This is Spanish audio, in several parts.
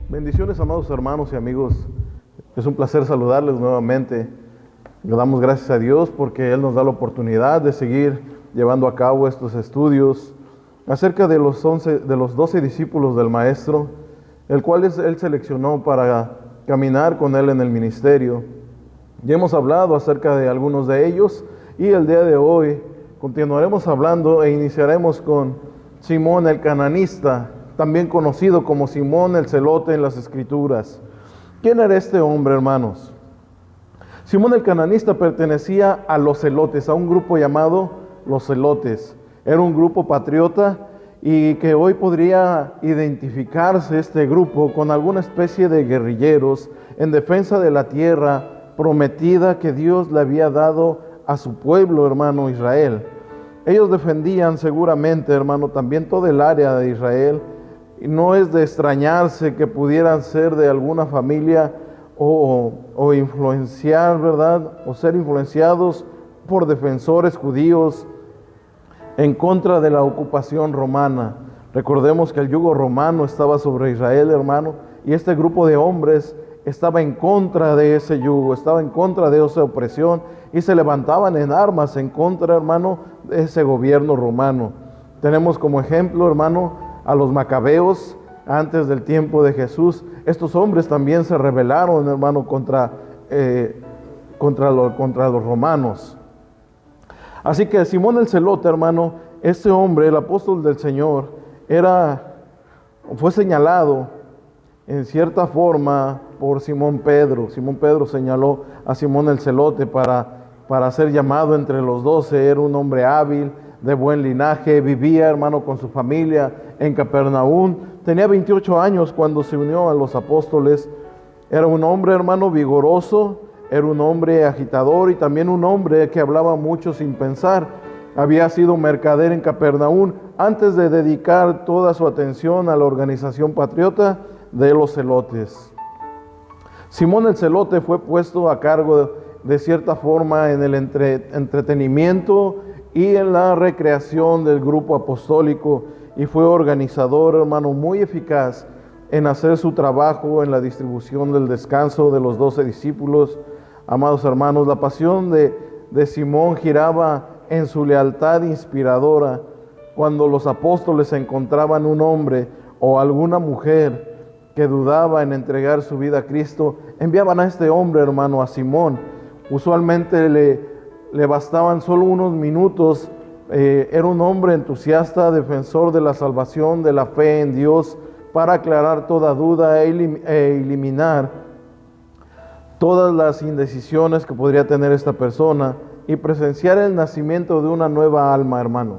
Bendiciones, amados hermanos y amigos. Es un placer saludarles nuevamente. Le damos gracias a Dios porque Él nos da la oportunidad de seguir llevando a cabo estos estudios acerca de los 12 discípulos del Maestro, el cual Él seleccionó para caminar con Él en el ministerio. Ya hemos hablado acerca de algunos de ellos y el día de hoy continuaremos hablando e iniciaremos con Simón el Cananista, también conocido como Simón el Celote en las Escrituras. ¿Quién era este hombre, hermanos? Simón el Cananista pertenecía a los celotes, a un grupo llamado los celotes. Era un grupo patriota y que hoy podría identificarse este grupo con alguna especie de guerrilleros en defensa de la tierra prometida que Dios le había dado a su pueblo, hermano Israel. Ellos defendían seguramente, hermano, también todo el área de Israel. Y no es de extrañarse que pudieran ser de alguna familia o influenciar, ¿verdad? O ser influenciados por defensores judíos en contra de la ocupación romana. Recordemos que el yugo romano estaba sobre Israel, hermano, y este grupo de hombres estaba en contra de ese yugo, estaba en contra de esa opresión y se levantaban en armas en contra, hermano, de ese gobierno romano. Tenemos como ejemplo, hermano, a los macabeos antes del tiempo de Jesús. Estos hombres también se rebelaron, hermano, contra los romanos. Así que Simón el Celote, hermano, este hombre, el apóstol del Señor, fue señalado en cierta forma por Simón Pedro. Simón Pedro señaló a Simón el Celote para ser llamado entre los 12. Era un hombre hábil, de buen linaje, vivía, hermano, con su familia en Capernaum. Tenía 28 años cuando se unió a los apóstoles. Era un hombre, hermano, vigoroso, era un hombre agitador y también un hombre que hablaba mucho sin pensar. Había sido mercader en Capernaum antes de dedicar toda su atención a la organización patriota de los celotes. Simón el Celote fue puesto a cargo de cierta forma en el entretenimiento y en la recreación del grupo apostólico, y fue organizador, hermano, muy eficaz en hacer su trabajo en la distribución del descanso de los 12 discípulos. Amados hermanos, la pasión de Simón giraba en su lealtad inspiradora. Cuando los apóstoles encontraban un hombre o alguna mujer que dudaba en entregar su vida a Cristo, enviaban a este hombre, hermano, a Simón. Usualmente le bastaban solo unos minutos. Era un hombre entusiasta, defensor de la salvación, de la fe en Dios, para aclarar toda duda e eliminar todas las indecisiones que podría tener esta persona y presenciar el nacimiento de una nueva alma, hermano.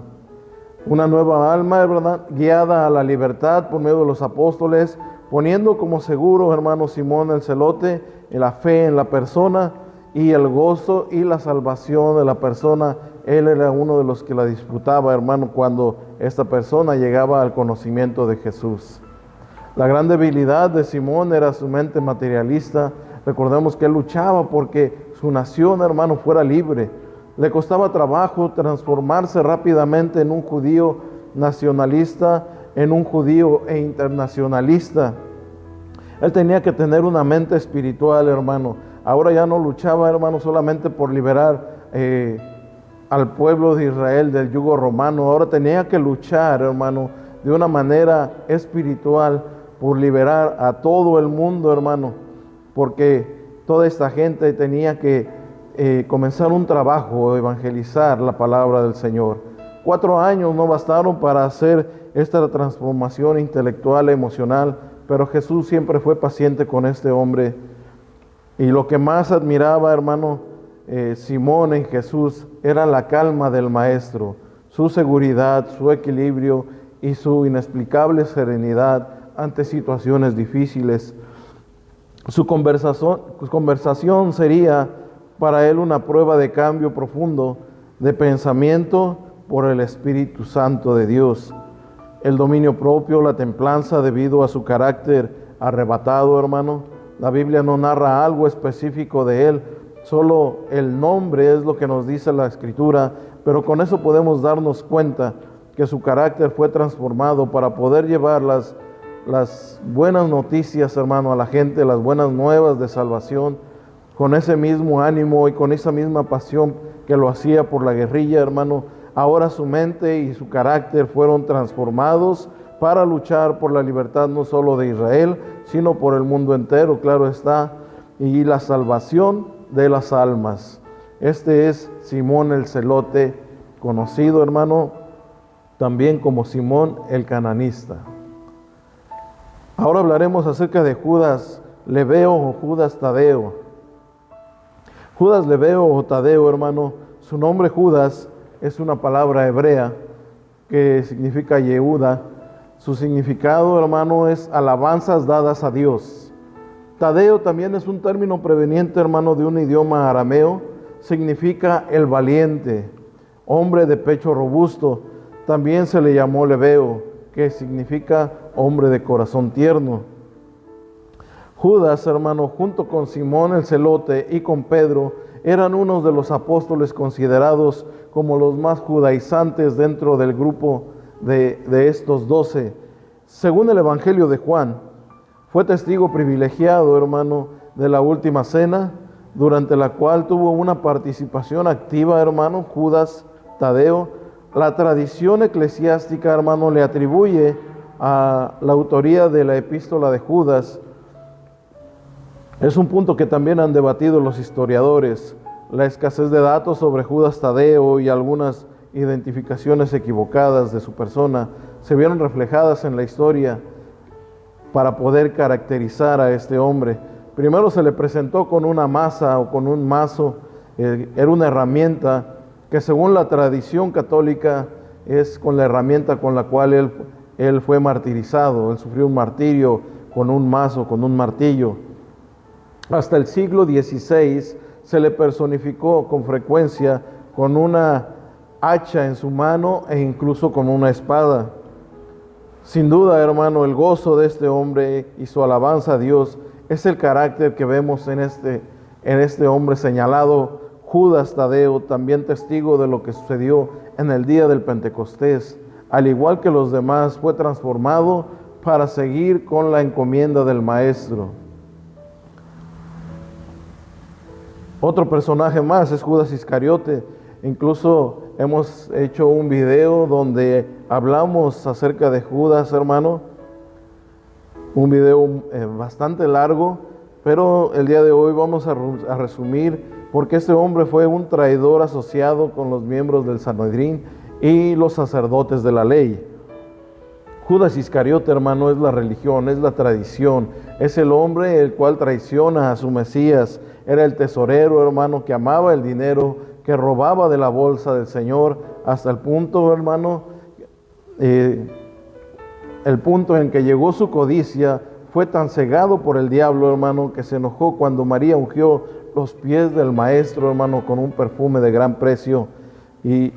Una nueva alma, ¿verdad?, guiada a la libertad por medio de los apóstoles, poniendo como seguro, hermano, Simón el Celote, la fe en la persona y el gozo y la salvación de la persona. Él era uno de los que la disfrutaba, hermano, cuando esta persona llegaba al conocimiento de Jesús. La gran debilidad de Simón era su mente materialista. Recordemos que él luchaba porque su nación, hermano, fuera libre. Le costaba trabajo transformarse rápidamente en un judío nacionalista, en un judío internacionalista. Él tenía que tener una mente espiritual, hermano. Ahora ya no luchaba, hermano, solamente por liberar al pueblo de Israel del yugo romano. Ahora tenía que luchar, hermano, de una manera espiritual por liberar a todo el mundo, hermano, porque toda esta gente tenía que comenzar un trabajo, evangelizar la palabra del Señor. 4 años no bastaron para hacer esta transformación intelectual, emocional, pero Jesús siempre fue paciente con este hombre. Y lo que más admiraba, hermano, Simón en Jesús era la calma del Maestro, su seguridad, su equilibrio y su inexplicable serenidad ante situaciones difíciles. Su conversación sería para él una prueba de cambio profundo de pensamiento por el Espíritu Santo de Dios. El dominio propio, la templanza debido a su carácter arrebatado, hermano. La Biblia no narra algo específico de él, solo el nombre es lo que nos dice la Escritura, pero con eso podemos darnos cuenta que su carácter fue transformado para poder llevar las las buenas noticias, hermano, a la gente, las buenas nuevas de salvación, con ese mismo ánimo y con esa misma pasión que lo hacía por la guerrilla, hermano. Ahora su mente y su carácter fueron transformados para luchar por la libertad no solo de Israel, sino por el mundo entero, claro está, y la salvación de las almas. Este es Simón el Celote, conocido, hermano, también como Simón el Cananista. Ahora hablaremos acerca de Judas Lebeo o Judas Tadeo. Judas Lebeo o Tadeo, hermano, su nombre Judas es una palabra hebrea que significa Yehuda. Su significado, hermano, es alabanzas dadas a Dios. Tadeo también es un término proveniente, hermano, de un idioma arameo. Significa el valiente, hombre de pecho robusto. También se le llamó Lebeo, que significa hombre de corazón tierno. Judas, hermano, junto con Simón el Celote y con Pedro, eran unos de los apóstoles considerados como los más judaizantes dentro del grupo de estos 12. Según el Evangelio de Juan, fue testigo privilegiado, hermano, de la última cena, durante la cual tuvo una participación activa, hermano, Judas Tadeo. La tradición eclesiástica, hermano, le atribuye a la autoría de la epístola de Judas. Es un punto que también han debatido los historiadores. La escasez de datos sobre Judas Tadeo y algunas identificaciones equivocadas de su persona se vieron reflejadas en la historia para poder caracterizar a este hombre. Primero se le presentó con una masa o con un mazo, era una herramienta que según la tradición católica es con la herramienta con la cual él fue martirizado. Él sufrió un martirio con un mazo, con un martillo. Hasta el siglo XVI se le personificó con frecuencia con una hacha en su mano e incluso con una espada. Sin duda, hermano, el gozo de este hombre y su alabanza a Dios es el carácter que vemos en este hombre señalado, Judas Tadeo, también testigo de lo que sucedió en el día del Pentecostés. Al igual que los demás, fue transformado para seguir con la encomienda del Maestro. Otro personaje más es Judas Iscariote. Incluso hemos hecho un video donde hablamos acerca de Judas, hermano. Un video bastante largo, pero el día de hoy vamos a resumir porque este hombre fue un traidor asociado con los miembros del Sanedrín y los sacerdotes de la ley. Judas Iscariote, hermano, es la religión, es la tradición, es el hombre el cual traiciona a su Mesías. Era el tesorero, hermano, que amaba el dinero, que robaba de la bolsa del Señor, hasta el punto, hermano, el punto en que llegó su codicia. Fue tan cegado por el diablo, hermano, que se enojó cuando María ungió los pies del Maestro, hermano, con un perfume de gran precio. Y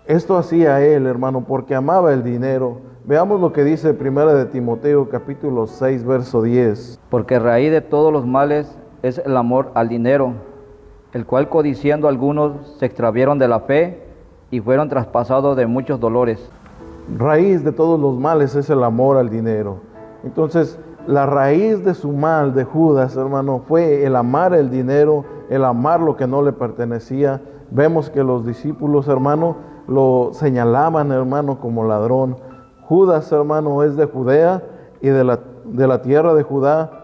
esto hacía él, hermano, porque amaba el dinero. Veamos lo que dice Primera de Timoteo, capítulo 6, verso 10. Porque raíz de todos los males es el amor al dinero, el cual codiciando algunos se extraviaron de la fe y fueron traspasados de muchos dolores. Raíz de todos los males es el amor al dinero. Entonces, la raíz de su mal de Judas, hermano, fue el amar el dinero, el amar lo que no le pertenecía. Vemos que los discípulos, hermano, lo señalaban, hermano, como ladrón. Judas, hermano, es de Judea y de la tierra de Judá.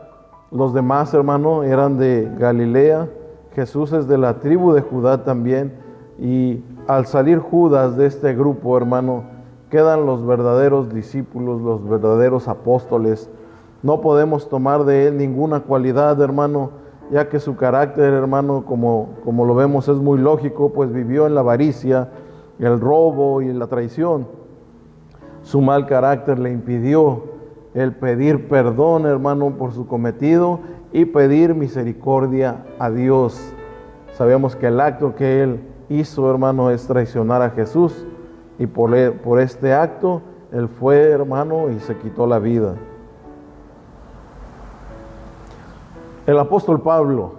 Los demás, hermano, eran de Galilea. Jesús es de la tribu de Judá también. Y al salir Judas de este grupo, hermano, quedan los verdaderos discípulos, los verdaderos apóstoles. No podemos tomar de él ninguna cualidad, hermano, ya que su carácter, hermano, como lo vemos, es muy lógico, pues vivió en la avaricia, el robo y la traición. Su mal carácter le impidió el pedir perdón, hermano, por su cometido y pedir misericordia a Dios. Sabemos que el acto que él hizo, hermano, es traicionar a Jesús, y por este acto él fue, hermano, y se quitó la vida. El apóstol Pablo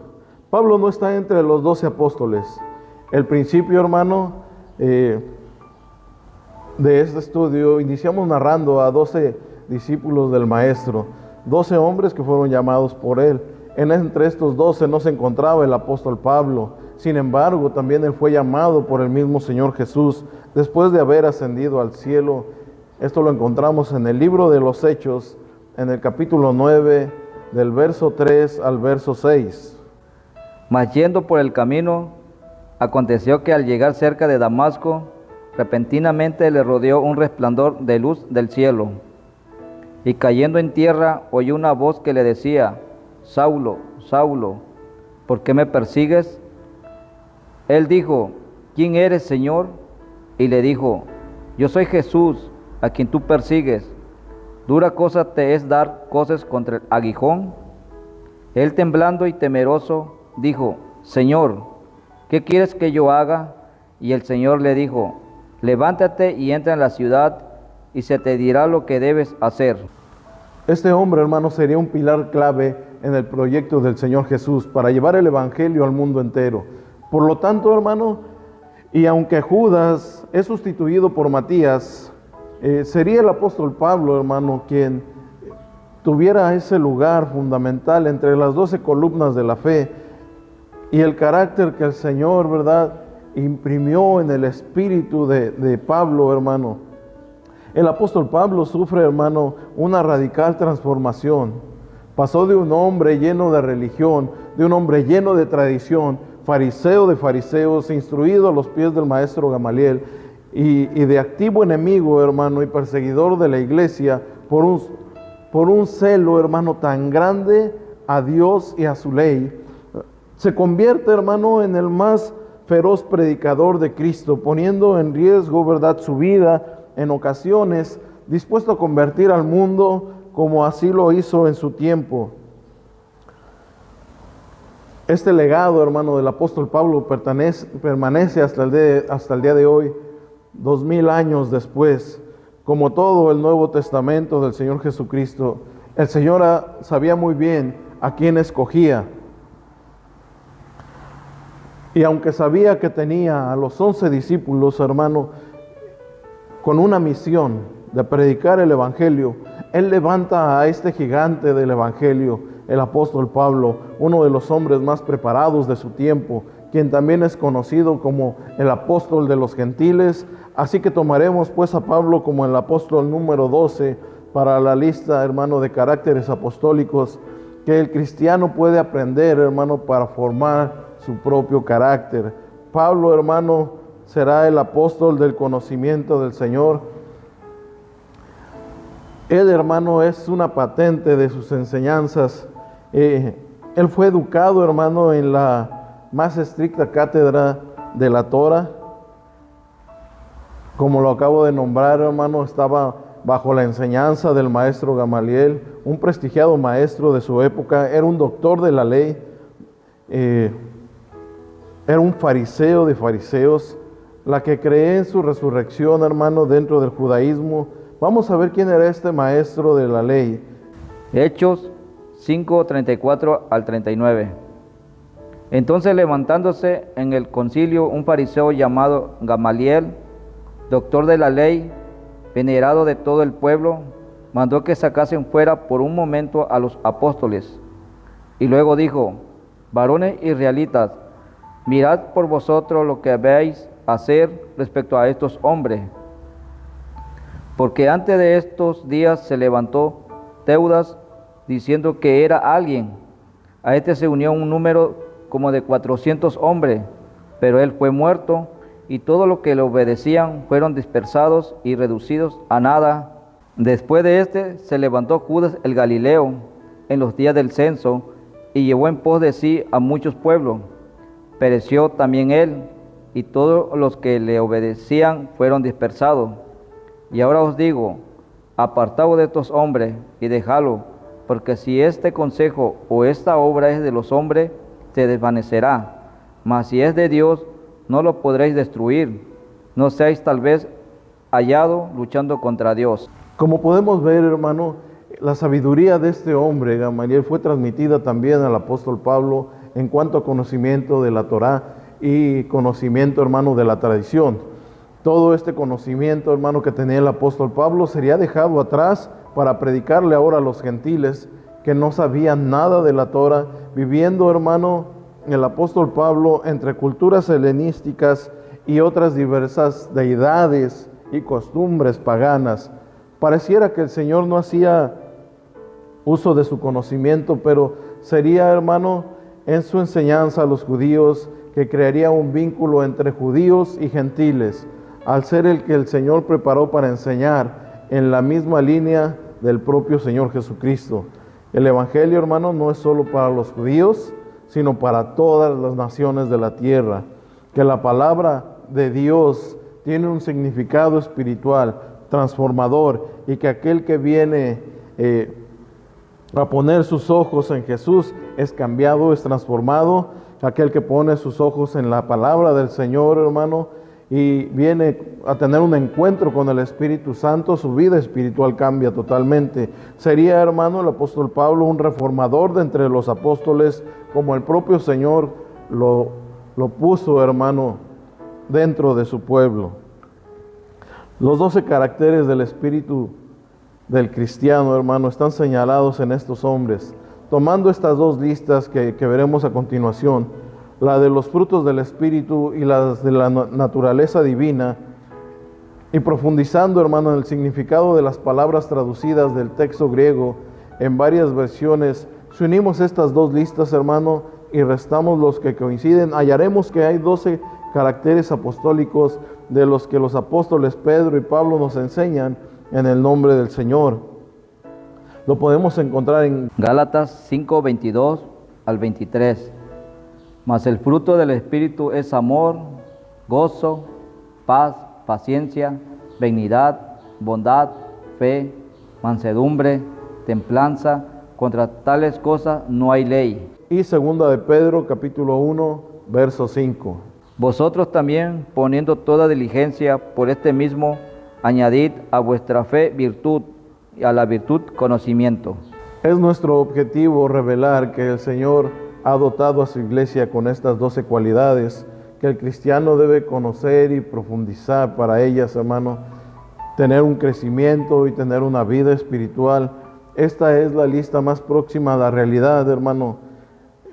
no está entre los 12 apóstoles. El principio, hermano, de este estudio iniciamos narrando a 12 discípulos del Maestro, 12 hombres que fueron llamados por él. Entre estos 12 no se encontraba el apóstol Pablo. Sin embargo, también él fue llamado por el mismo Señor Jesús después de haber ascendido al cielo. Esto lo encontramos en el libro de los Hechos, en el capítulo 9, del verso 3 al verso 6. Mas yendo por el camino, aconteció que al llegar cerca de Damasco, repentinamente le rodeó un resplandor de luz del cielo. Y cayendo en tierra, oyó una voz que le decía: Saulo, Saulo, ¿por qué me persigues? Él dijo: ¿Quién eres, Señor? Y le dijo: Yo soy Jesús, a quien tú persigues. ¿Dura cosa te es dar coces contra el aguijón? Él, temblando y temeroso, dijo: Señor, ¿qué quieres que yo haga? Y el Señor le dijo: Levántate y entra en la ciudad, y se te dirá lo que debes hacer. Este hombre, hermano, sería un pilar clave en el proyecto del Señor Jesús para llevar el evangelio al mundo entero. Por lo tanto, hermano, y aunque Judas es sustituido por Matías, sería el apóstol Pablo, hermano, quien tuviera ese lugar fundamental entre las 12 columnas de la fe y el carácter que el Señor, ¿verdad?, imprimió en el espíritu de Pablo, hermano. El apóstol Pablo sufre, hermano, una radical transformación. Pasó de un hombre lleno de religión, de un hombre lleno de tradición, fariseo de fariseos, instruido a los pies del maestro Gamaliel, y de activo enemigo, hermano, y perseguidor de la iglesia, por un celo, hermano, tan grande a Dios y a su ley, se convierte, hermano, en el más feroz predicador de Cristo, poniendo en riesgo, ¿verdad?, su vida en ocasiones, dispuesto a convertir al mundo como así lo hizo en su tiempo. Este legado, hermano, del apóstol Pablo permanece hasta el día de hoy, 2000 años después. Como todo el Nuevo Testamento del Señor Jesucristo, el Señor sabía muy bien a quién escogía. Y aunque sabía que tenía a los 11 discípulos, hermano, con una misión de predicar el Evangelio, Él levanta a este gigante del Evangelio, el apóstol Pablo, uno de los hombres más preparados de su tiempo, quien también es conocido como el apóstol de los gentiles. Así que tomaremos pues a Pablo como el apóstol número 12 para la lista, hermano, de caracteres apostólicos que el cristiano puede aprender, hermano, para formar su propio carácter. Pablo, hermano, será el apóstol del conocimiento del Señor. Él, hermano, es una patente de sus enseñanzas. Él fue educado, hermano, en la más estricta cátedra de la Torah. Como lo acabo de nombrar, hermano, estaba bajo la enseñanza del maestro Gamaliel, un prestigiado maestro de su época. Era un doctor de la ley. Era un fariseo de fariseos, la que cree en su resurrección, hermano, dentro del judaísmo. Vamos a ver quién era este maestro de la ley. Hechos 5, 34 al 39. Entonces, levantándose en el concilio un fariseo llamado Gamaliel, doctor de la ley, venerado de todo el pueblo, mandó que sacasen fuera por un momento a los apóstoles. Y luego dijo: varones israelitas, mirad por vosotros lo que habéis hacer respecto a estos hombres. Porque antes de estos días se levantó Teudas diciendo que era alguien. A este se unió un número como de 400 hombres, pero él fue muerto, y todos los que le obedecían fueron dispersados y reducidos a nada. Después de este se levantó Judas el Galileo en los días del censo, y llevó en pos de sí a muchos pueblos. Pereció también él, y todos los que le obedecían fueron dispersados. Y ahora os digo, apartaos de estos hombres y dejadlo, porque si este consejo o esta obra es de los hombres, se desvanecerá, mas si es de Dios, no lo podréis destruir. No seáis tal vez hallado luchando contra Dios. Como podemos ver, hermano, la sabiduría de este hombre, Gamaliel, fue transmitida también al apóstol Pablo en cuanto a conocimiento de la Torá y conocimiento, hermano, de la tradición. Todo este conocimiento, hermano, que tenía el apóstol Pablo sería dejado atrás para predicarle ahora a los gentiles que no sabían nada de la Torah, viviendo, hermano, el apóstol Pablo entre culturas helenísticas y otras diversas deidades y costumbres paganas. Pareciera que el Señor no hacía uso de su conocimiento, pero sería, hermano, en su enseñanza a los judíos que crearía un vínculo entre judíos y gentiles, al ser el que el Señor preparó para enseñar en la misma línea del propio Señor Jesucristo. El Evangelio, hermano, no es solo para los judíos, sino para todas las naciones de la tierra. Que la palabra de Dios tiene un significado espiritual, transformador, y que aquel que viene a poner sus ojos en Jesús es cambiado, es transformado. Aquel que pone sus ojos en la palabra del Señor, hermano, y viene a tener un encuentro con el Espíritu Santo, su vida espiritual cambia totalmente. Sería, hermano, el apóstol Pablo un reformador de entre los apóstoles, como el propio Señor lo puso, hermano, dentro de su pueblo. Los 12 caracteres del espíritu del cristiano, hermano, están señalados en estos hombres. Tomando estas dos listas que veremos a continuación, la de los frutos del Espíritu y las de la naturaleza divina, y profundizando, hermano, en el significado de las palabras traducidas del texto griego en varias versiones, si unimos estas dos listas, hermano, y restamos los que coinciden, hallaremos que hay 12 caracteres apostólicos de los que los apóstoles Pedro y Pablo nos enseñan en el nombre del Señor. Lo podemos encontrar en Gálatas 5, 22 al 23. Mas el fruto del Espíritu es amor, gozo, paz, paciencia, benignidad, bondad, fe, mansedumbre, templanza. Contra tales cosas no hay ley. Y segunda de Pedro, capítulo 1, verso 5. Vosotros también, poniendo toda diligencia por este mismo, añadid a vuestra fe virtud, y a la virtud conocimiento. Es nuestro objetivo revelar que el Señor ha dotado a su iglesia con estas 12 cualidades que el cristiano debe conocer y profundizar para ellas, hermano, tener un crecimiento y tener una vida espiritual. Esta es la lista más próxima a la realidad, hermano.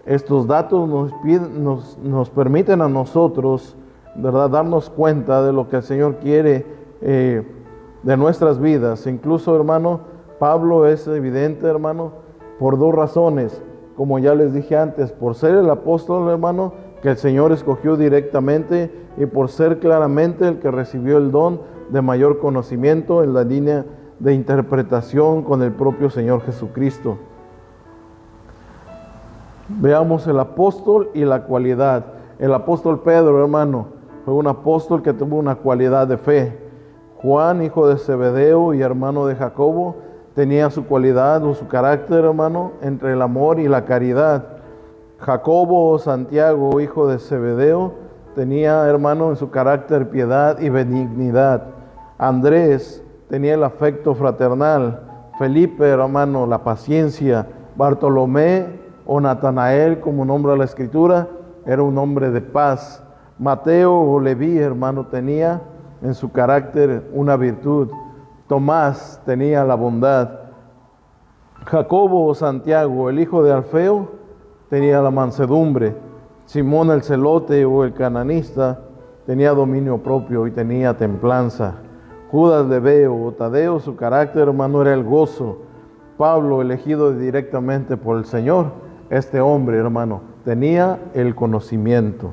Estos datos nos permiten a nosotros, ¿verdad?, darnos cuenta de lo que el Señor quiere de nuestras vidas. Incluso, hermano, Pablo es evidente, hermano, por dos razones. Como ya les dije antes, por ser el apóstol, hermano, que el Señor escogió directamente, y por ser claramente el que recibió el don de mayor conocimiento en la línea de interpretación con el propio Señor Jesucristo. Veamos el apóstol y la cualidad. El apóstol Pedro, hermano, fue un apóstol que tuvo una cualidad de fe. Juan, hijo de Zebedeo y hermano de Jacobo, tenía su cualidad o su carácter, hermano, entre el amor y la caridad. Jacobo o Santiago, hijo de Zebedeo, tenía, hermano, en su carácter piedad y benignidad. Andrés tenía el afecto fraternal. Felipe, hermano, la paciencia. Bartolomé o Natanael, como nombra la Escritura, era un hombre de paz. Mateo o Leví, hermano, tenía en su carácter una virtud. Tomás tenía la bondad. Jacobo o Santiago, el hijo de Alfeo, tenía la mansedumbre. Simón el celote o el cananista tenía dominio propio y tenía templanza. Judas Leveo o Tadeo, su carácter, hermano, era el gozo. Pablo, elegido directamente por el Señor, este hombre, hermano, tenía el conocimiento.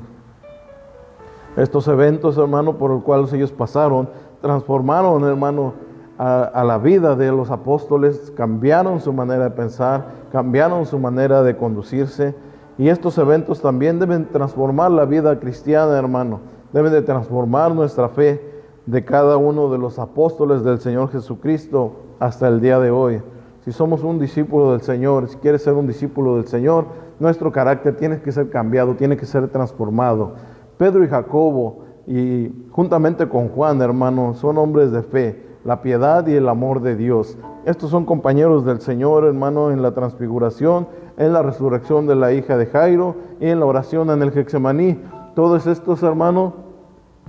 Estos eventos, hermano, por los cuales ellos pasaron, transformaron, hermano, a la vida de los apóstoles, cambiaron su manera de pensar, cambiaron su manera de conducirse, y estos eventos también deben transformar la vida cristiana, hermano, deben de transformar nuestra fe de cada uno de los apóstoles del Señor Jesucristo hasta el día de hoy. Si somos un discípulo del Señor, si quieres ser un discípulo del Señor, nuestro carácter tiene que ser cambiado, tiene que ser transformado. Pedro y Jacobo, y juntamente con Juan, hermano, son hombres de fe, la piedad y el amor de Dios. Estos son compañeros del Señor, hermano, en la transfiguración, en la resurrección de la hija de Jairo y en la oración en el Getsemaní. Todos estos, hermanos,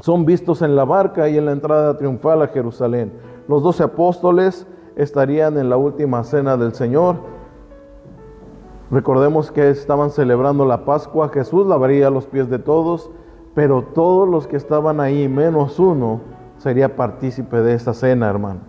son vistos en la barca y en la entrada triunfal a Jerusalén. Los 12 apóstoles estarían en la última cena del Señor. Recordemos que estaban celebrando la Pascua, Jesús lavaría los pies de todos, pero todos los que estaban ahí, menos uno, sería partícipe de esta cena, hermano.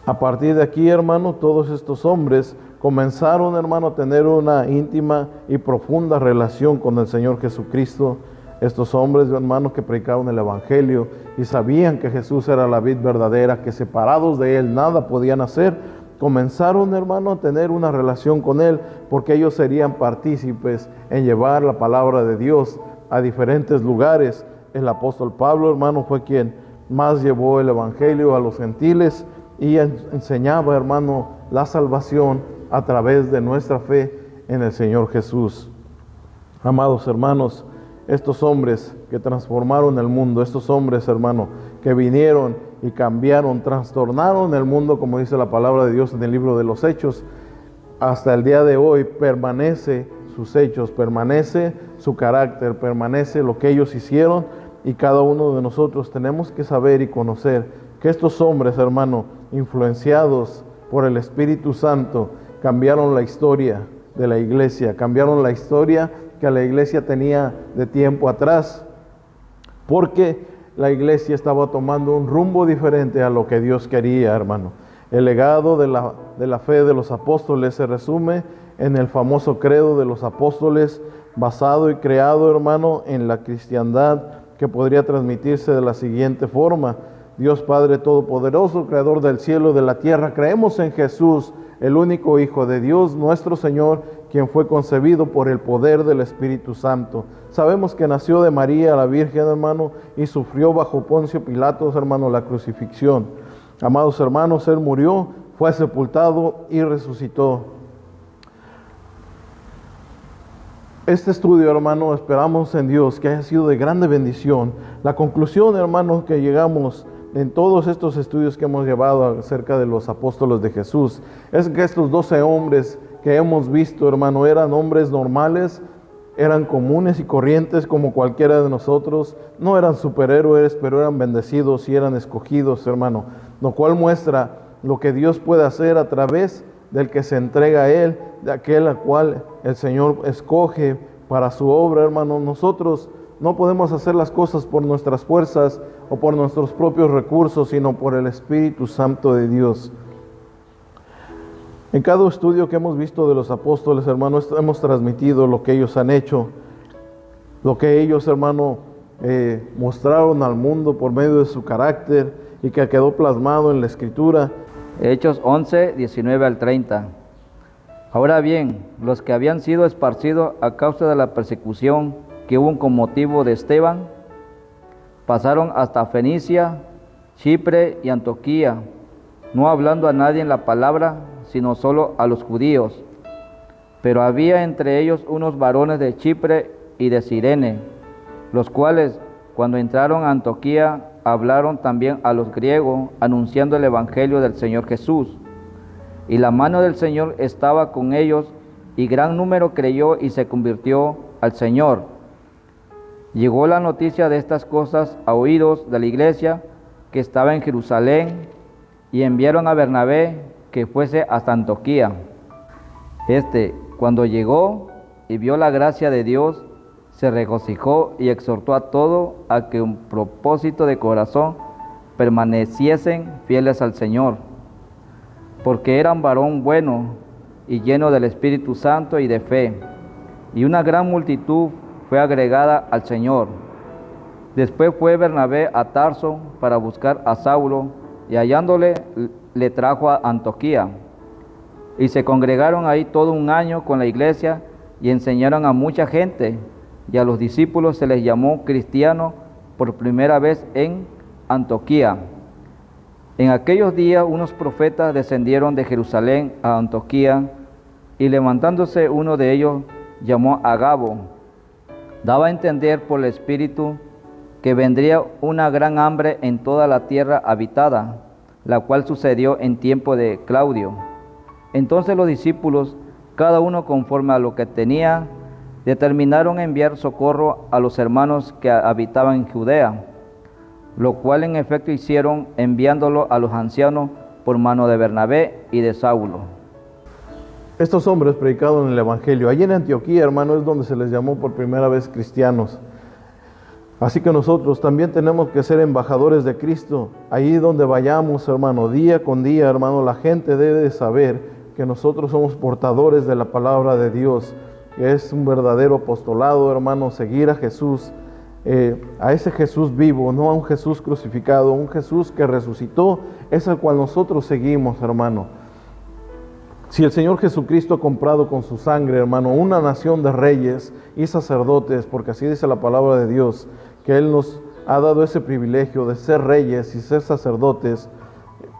A partir de aquí, hermano, todos estos hombres comenzaron, hermano, a tener una íntima y profunda relación con el Señor Jesucristo. Estos hombres, hermanos, que predicaron el Evangelio y sabían que Jesús era la vid verdadera, que separados de Él nada podían hacer, comenzaron, hermano, a tener una relación con Él, porque ellos serían partícipes en llevar la palabra de Dios a diferentes lugares. El apóstol Pablo, hermano, fue quien más llevó el Evangelio a los gentiles y enseñaba, hermano, la salvación a través de nuestra fe en el Señor Jesús. Amados hermanos, estos hombres que transformaron el mundo, estos hombres, hermano, que vinieron y cambiaron, trastornaron el mundo, como dice la palabra de Dios en el libro de los Hechos, hasta el día de hoy permanece sus hechos, permanece su carácter, permanece lo que ellos hicieron, y cada uno de nosotros tenemos que saber y conocer que estos hombres, hermano, influenciados por el Espíritu Santo, cambiaron la historia de la iglesia, cambiaron la historia que la iglesia tenía de tiempo atrás, porque la iglesia estaba tomando un rumbo diferente a lo que Dios quería, hermano. El legado de la fe de los apóstoles se resume en el famoso credo de los apóstoles, basado y creado, hermano, en la cristiandad, que podría transmitirse de la siguiente forma: Dios Padre Todopoderoso, Creador del cielo y de la tierra, creemos en Jesús, el único Hijo de Dios, nuestro Señor, quien fue concebido por el poder del Espíritu Santo. Sabemos que nació de María, la Virgen, hermano, y sufrió bajo Poncio Pilatos, hermano, la crucifixión. Amados hermanos, Él murió, fue sepultado y resucitó. Este estudio, hermano, esperamos en Dios que haya sido de grande bendición. La conclusión, hermano, que llegamos en todos estos estudios que hemos llevado acerca de los apóstoles de Jesús, es que estos 12 hombres que hemos visto, hermano, eran hombres normales, eran comunes y corrientes como cualquiera de nosotros, no eran superhéroes, pero eran bendecidos y eran escogidos, hermano, lo cual muestra lo que Dios puede hacer a través del que se entrega a Él, de aquel al cual el Señor escoge para su obra, hermano. Nosotros no podemos hacer las cosas por nuestras fuerzas o por nuestros propios recursos, sino por el Espíritu Santo de Dios. En cada estudio que hemos visto de los apóstoles, hermanos, hemos transmitido lo que ellos han hecho, lo que ellos, hermano, mostraron al mundo por medio de su carácter y que quedó plasmado en la Escritura. Hechos 11, 19 al 30. Ahora bien, los que habían sido esparcidos a causa de la persecución que hubo con motivo de Esteban, pasaron hasta Fenicia, Chipre y Antioquía, no hablando a nadie en la palabra, sino solo a los judíos. Pero había entre ellos unos varones de Chipre y de Cirene, los cuales, cuando entraron a Antioquía, hablaron también a los griegos, anunciando el Evangelio del Señor Jesús. Y la mano del Señor estaba con ellos, y gran número creyó y se convirtió al Señor. Llegó la noticia de estas cosas a oídos de la iglesia que estaba en Jerusalén, y enviaron a Bernabé que fuese hasta Antioquía. Cuando llegó y vio la gracia de Dios, se regocijó y exhortó a todos a que un propósito de corazón permaneciesen fieles al Señor, porque era un varón bueno y lleno del Espíritu Santo y de fe, y una gran multitud fue agregada al Señor. Después fue Bernabé a Tarso para buscar a Saulo, y hallándole le trajo a Antioquía. Y se congregaron ahí todo un año con la iglesia y enseñaron a mucha gente, y a los discípulos se les llamó cristianos por primera vez en Antioquía. En aquellos días unos profetas descendieron de Jerusalén a Antioquía, y levantándose uno de ellos llamó a Agabo, daba a entender por el Espíritu que vendría una gran hambre en toda la tierra habitada, la cual sucedió en tiempo de Claudio. Entonces los discípulos, cada uno conforme a lo que tenía, determinaron enviar socorro a los hermanos que habitaban en Judea, lo cual en efecto hicieron, enviándolo a los ancianos por mano de Bernabé y de Saulo. Estos hombres predicaron el Evangelio. Allí en Antioquía, hermano, es donde se les llamó por primera vez cristianos. Así que nosotros también tenemos que ser embajadores de Cristo. Allí donde vayamos, hermano, día con día, hermano, la gente debe de saber que nosotros somos portadores de la palabra de Dios, que es un verdadero apostolado, hermano, seguir a Jesús, a ese Jesús vivo, no a un Jesús crucificado, un Jesús que resucitó, es el cual nosotros seguimos, hermano. Si el Señor Jesucristo ha comprado con su sangre, hermano, una nación de reyes y sacerdotes, porque así dice la palabra de Dios, que Él nos ha dado ese privilegio de ser reyes y ser sacerdotes,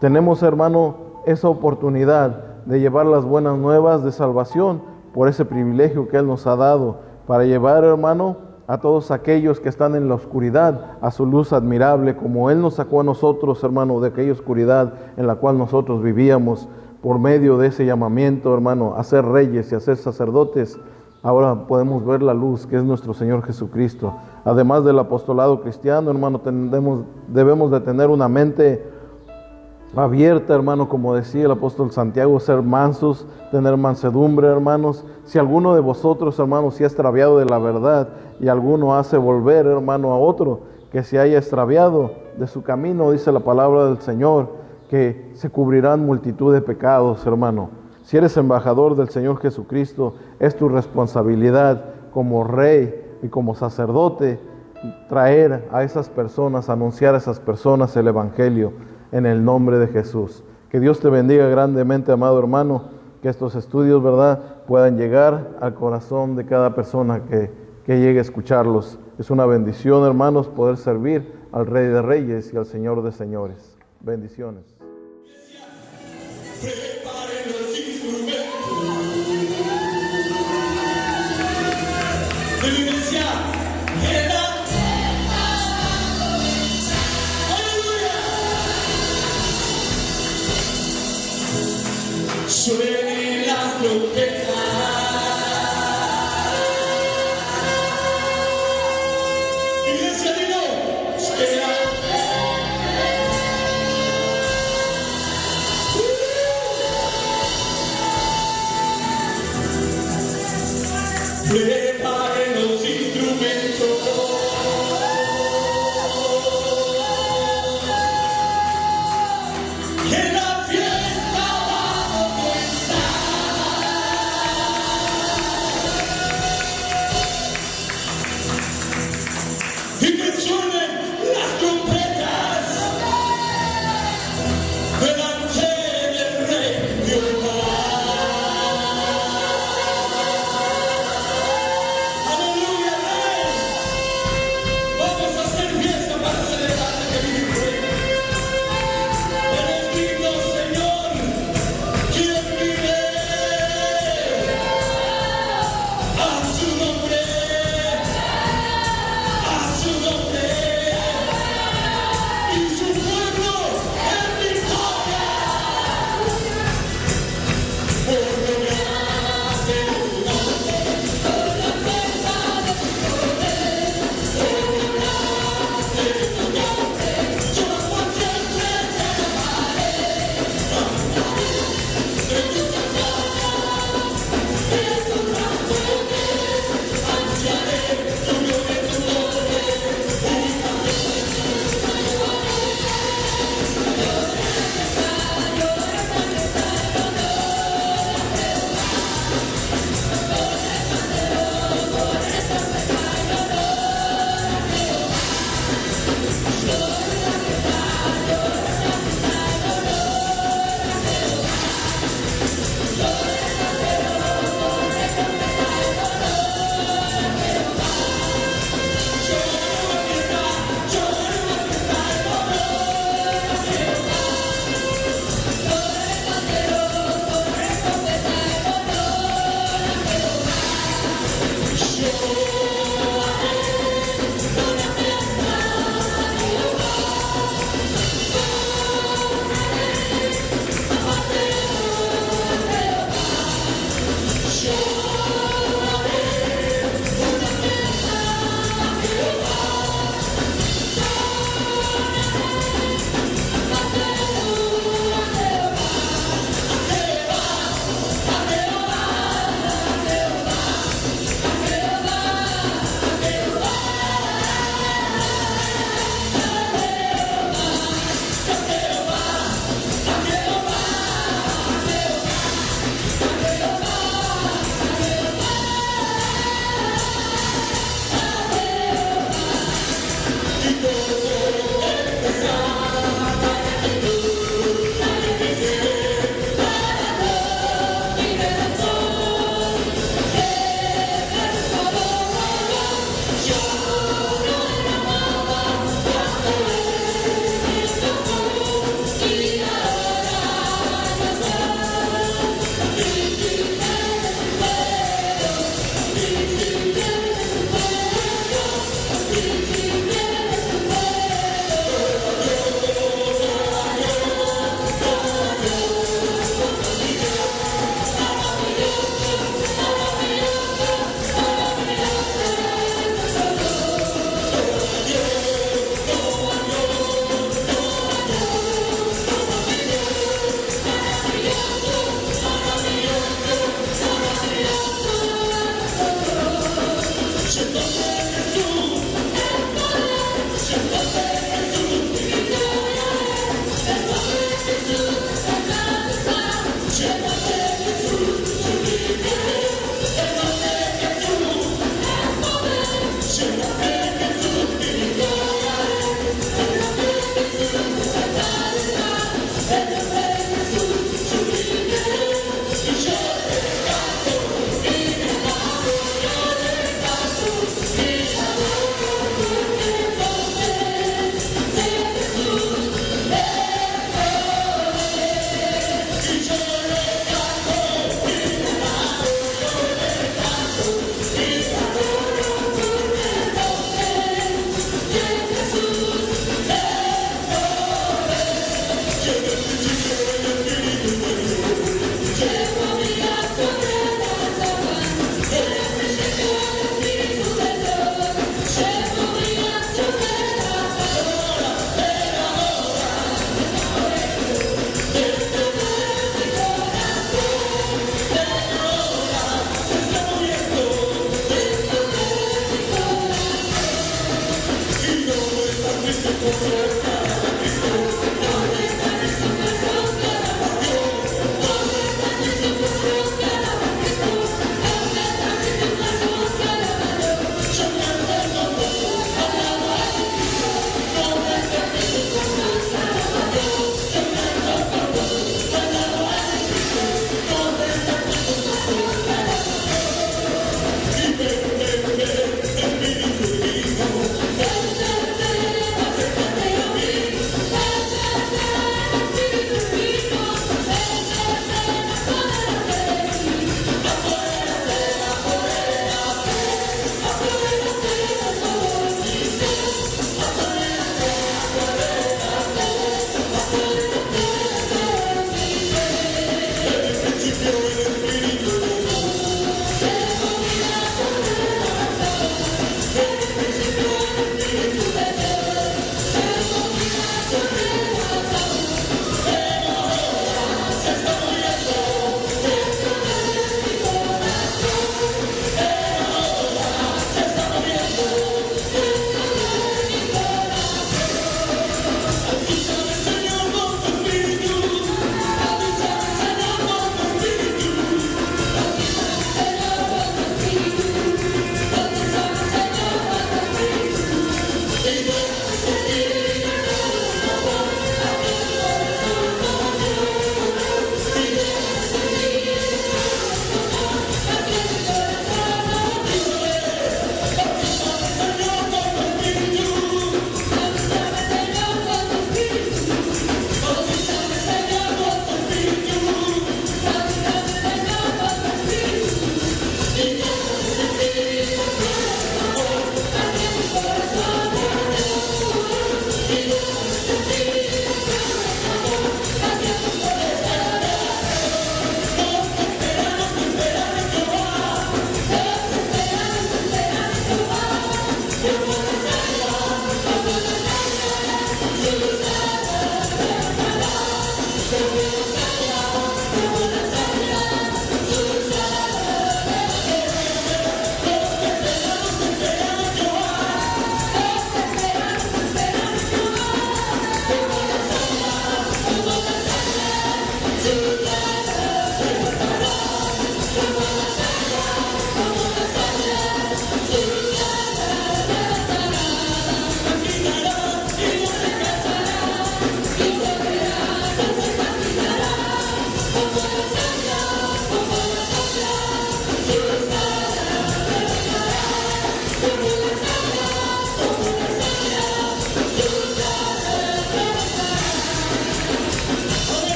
tenemos, hermano, esa oportunidad de llevar las buenas nuevas de salvación por ese privilegio que Él nos ha dado, para llevar, hermano, a todos aquellos que están en la oscuridad a su luz admirable, como Él nos sacó a nosotros, hermano, de aquella oscuridad en la cual nosotros vivíamos. Por medio de ese llamamiento, hermano, a ser reyes y a ser sacerdotes, ahora podemos ver la luz que es nuestro Señor Jesucristo. Además del apostolado cristiano, hermano, debemos de tener una mente abierta, hermano, como decía el apóstol Santiago, ser mansos, tener mansedumbre, hermanos. Si alguno de vosotros, hermanos, se ha extraviado de la verdad y alguno hace volver, hermano, a otro que se haya extraviado de su camino, dice la palabra del Señor, que se cubrirán multitud de pecados, hermano. Si eres embajador del Señor Jesucristo, es tu responsabilidad como rey y como sacerdote traer a esas personas, anunciar a esas personas el Evangelio en el nombre de Jesús. Que Dios te bendiga grandemente, amado hermano, que estos estudios, ¿verdad?, puedan llegar al corazón de cada persona que llegue a escucharlos. Es una bendición, hermanos, poder servir al Rey de Reyes y al Señor de Señores. Bendiciones. Preparen los instrumentos de la iglesia. ¡Aleluya! Suenen las trompetas. Iglesia, dilo. Espera. Preparen los instrumentos. Que la fiesta va a comenzar. Y que suenen las trompetas delante del Rey Dios.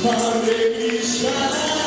Hare Krishna.